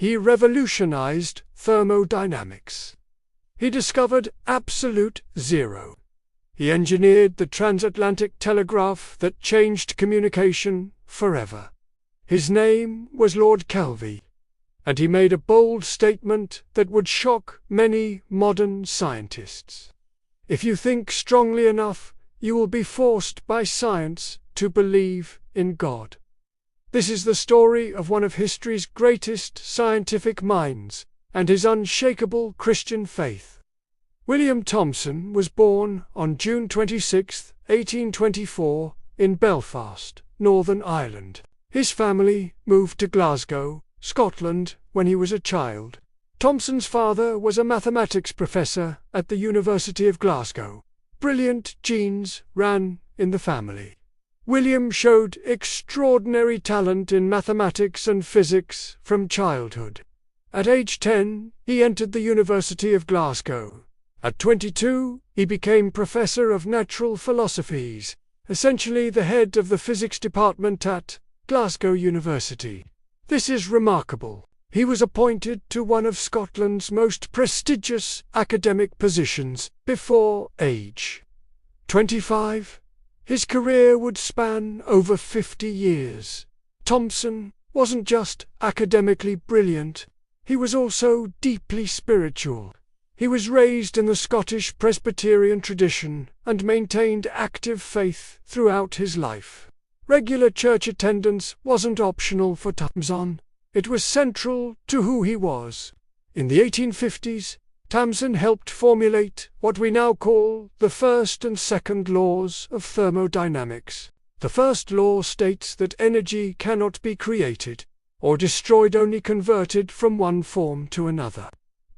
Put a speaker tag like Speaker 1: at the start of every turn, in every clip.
Speaker 1: He revolutionized thermodynamics. He discovered absolute zero. He engineered the transatlantic telegraph that changed communication forever. His name was Lord Kelvin, and he made a bold statement that would shock many modern scientists. If you think strongly enough, you will be forced by science to believe in God. This is the story of one of history's greatest scientific minds and his unshakable Christian faith. William Thomson was born on June 26, 1824, in Belfast, Northern Ireland. His family moved to Glasgow, Scotland, when he was a child. Thomson's father was a mathematics professor at the University of Glasgow. Brilliant genes ran in the family. William showed extraordinary talent in mathematics and physics from childhood. At age 10, he entered the University of Glasgow. At 22, he became Professor of Natural Philosophies, essentially the head of the physics department at Glasgow University. This is remarkable. He was appointed to one of Scotland's most prestigious academic positions before age 25. His career would span over 50 years. Thomson wasn't just academically brilliant, he was also deeply spiritual. He was raised in the Scottish Presbyterian tradition and maintained active faith throughout his life. Regular church attendance wasn't optional for Thomson, it was central to who he was. In the 1850s, Thomson helped formulate what we now call the first and second laws of thermodynamics. The first law states that energy cannot be created or destroyed, only converted from one form to another.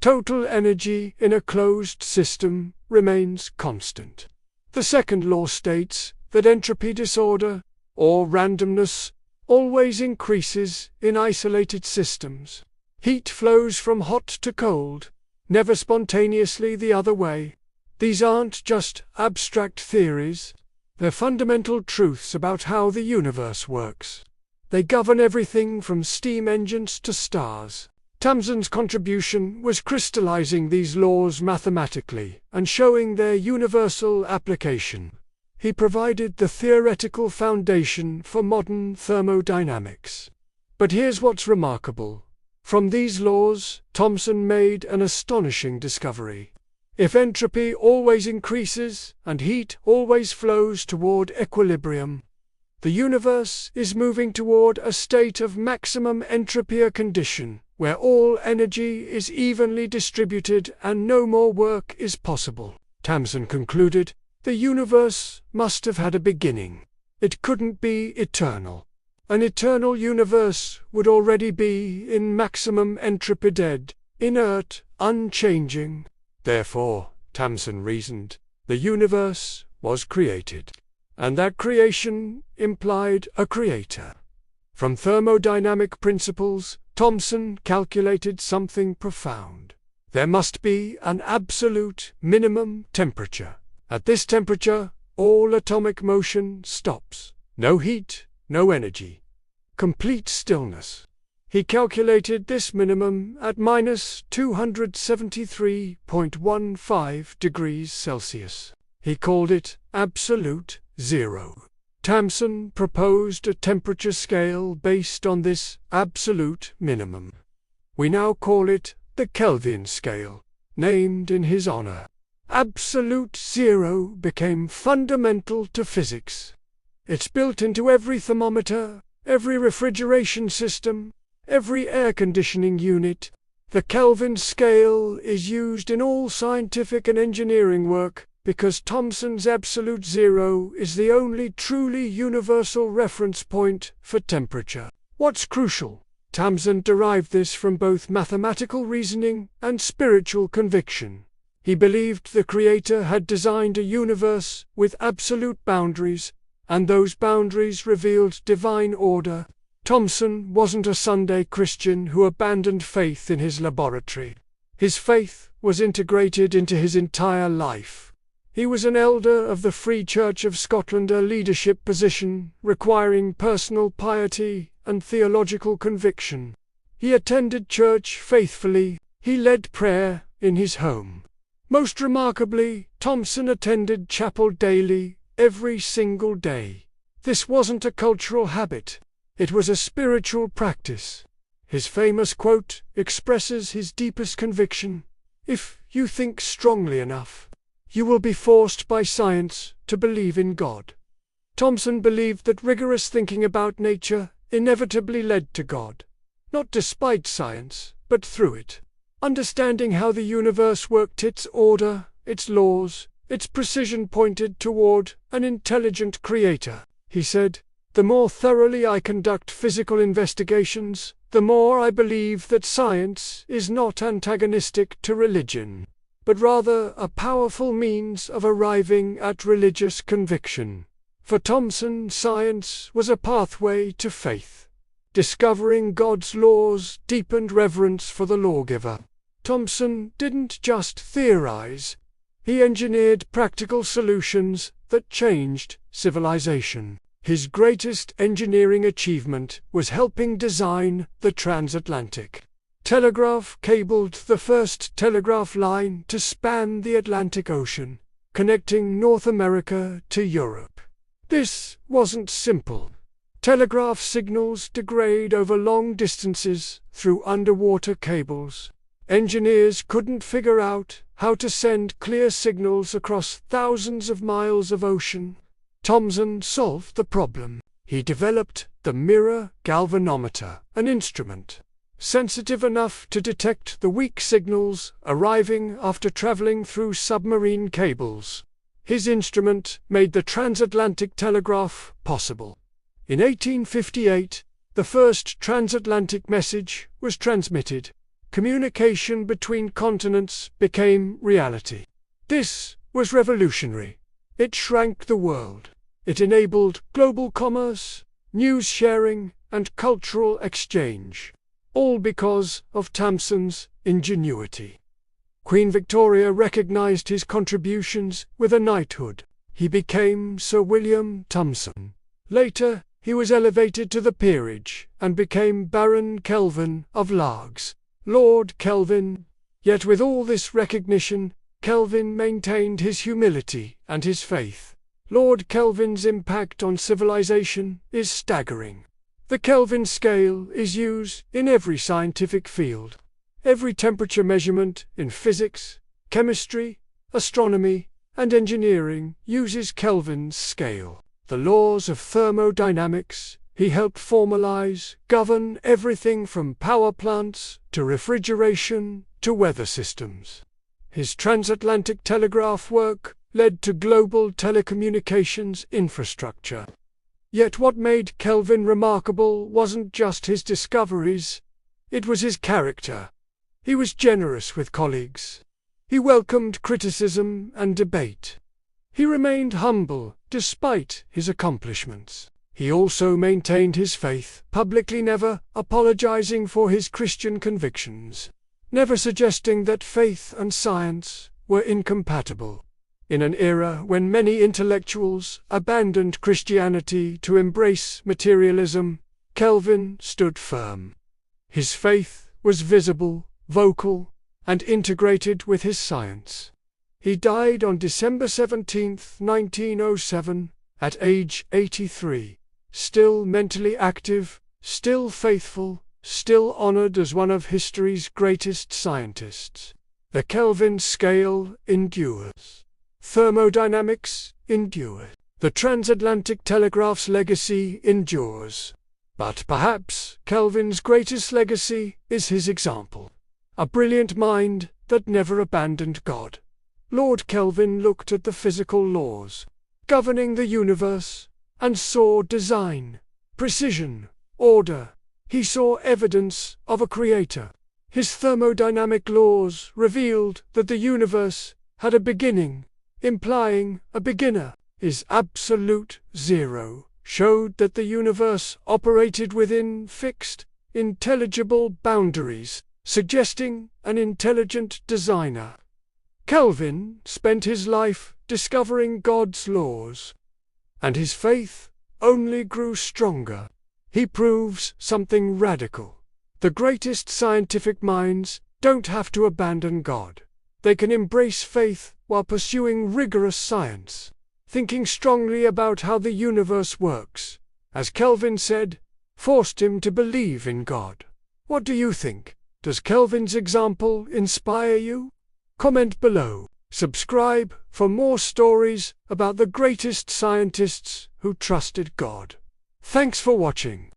Speaker 1: Total energy in a closed system remains constant. The second law states that entropy disorder, or randomness, always increases in isolated systems. Heat flows from hot to cold, never spontaneously the other way. These aren't just abstract theories, they're fundamental truths about how the universe works. They govern everything from steam engines to stars. Thomson's contribution was crystallizing these laws mathematically and showing their universal application. He provided the theoretical foundation for modern thermodynamics. But here's what's remarkable. From these laws, Thomson made an astonishing discovery. If entropy always increases and heat always flows toward equilibrium, the universe is moving toward a state of maximum entropy, a condition where all energy is evenly distributed and no more work is possible. Thomson concluded, the universe must have had a beginning. It couldn't be eternal. An eternal universe would already be in maximum entropy, dead, inert, unchanging. Therefore, Thomson reasoned, the universe was created. And that creation implied a creator. From thermodynamic principles, Thomson calculated something profound. There must be an absolute minimum temperature. At this temperature, all atomic motion stops. No heat, no energy. Complete stillness. He calculated this minimum at minus 273.15 degrees Celsius. He called it absolute zero. Thomson proposed a temperature scale based on this absolute minimum. We now call it the Kelvin scale, named in his honor. Absolute zero became fundamental to physics. It's built into every thermometer, every refrigeration system, every air conditioning unit. The Kelvin scale is used in all scientific and engineering work because Thomson's absolute zero is the only truly universal reference point for temperature. What's crucial? Thomson derived this from both mathematical reasoning and spiritual conviction. He believed the Creator had designed a universe with absolute boundaries, and those boundaries revealed divine order. Thomson wasn't a Sunday Christian who abandoned faith in his laboratory. His faith was integrated into his entire life. He was an elder of the Free Church of Scotland, a leadership position requiring personal piety and theological conviction. He attended church faithfully, he led prayer in his home. Most remarkably, Thomson attended chapel daily, every single day. This wasn't a cultural habit, it was a spiritual practice. His famous quote expresses his deepest conviction: "If you think strongly enough, you will be forced by science to believe in God." Thomson believed that rigorous thinking about nature inevitably led to God, not despite science, but through it. Understanding how the universe worked, its order, its laws, its precision pointed toward an intelligent creator. He said, "The more thoroughly I conduct physical investigations, the more I believe that science is not antagonistic to religion, but rather a powerful means of arriving at religious conviction." For Thomson, science was a pathway to faith. Discovering God's laws deepened reverence for the lawgiver. Thomson didn't just theorize, he engineered practical solutions that changed civilization. His greatest engineering achievement was helping design the transatlantic telegraph, cabled the first telegraph line to span the Atlantic Ocean, connecting North America to Europe. This wasn't simple. Telegraph signals degrade over long distances through underwater cables. Engineers couldn't figure out how to send clear signals across thousands of miles of ocean. Thomson solved the problem. He developed the mirror galvanometer, an instrument sensitive enough to detect the weak signals arriving after traveling through submarine cables. His instrument made the transatlantic telegraph possible. In 1858, the first transatlantic message was transmitted. Communication between continents became reality. This was revolutionary. It shrank the world. It enabled global commerce, news sharing, and cultural exchange, all because of Thomson's ingenuity. Queen Victoria recognized his contributions with a knighthood. He became Sir William Thomson. Later, he was elevated to the peerage and became Baron Kelvin of Largs, Lord Kelvin. Yet with all this recognition, Kelvin maintained his humility and his faith. Lord Kelvin's impact on civilization is staggering. The Kelvin scale is used in every scientific field. Every temperature measurement in physics, chemistry, astronomy, and engineering uses Kelvin's scale. The laws of thermodynamics he helped formalize govern everything from power plants to refrigeration to weather systems. His transatlantic telegraph work led to global telecommunications infrastructure. Yet what made Kelvin remarkable wasn't just his discoveries, it was his character. He was generous with colleagues. He welcomed criticism and debate. He remained humble despite his accomplishments. He also maintained his faith, publicly never apologizing for his Christian convictions, never suggesting that faith and science were incompatible. In an era when many intellectuals abandoned Christianity to embrace materialism, Kelvin stood firm. His faith was visible, vocal, and integrated with his science. He died on December 17, 1907, at age 83, still mentally active, still faithful, still honored as one of history's greatest scientists. The Kelvin scale endures. Thermodynamics endures. The transatlantic telegraph's legacy endures. But perhaps Kelvin's greatest legacy is his example. A brilliant mind that never abandoned God. Lord Kelvin looked at the physical laws governing the universe and saw design, precision, order. He saw evidence of a creator. His thermodynamic laws revealed that the universe had a beginning, implying a beginner. His absolute zero showed that the universe operated within fixed, intelligible boundaries, suggesting an intelligent designer. Kelvin spent his life discovering God's laws, and his faith only grew stronger. He proves something radical. The greatest scientific minds don't have to abandon God. They can embrace faith while pursuing rigorous science, thinking strongly about how the universe works, as Kelvin said, forced him to believe in God. What do you think? Does Kelvin's example inspire you? Comment below. Subscribe for more stories about the greatest scientists who trusted God. Thanks for watching.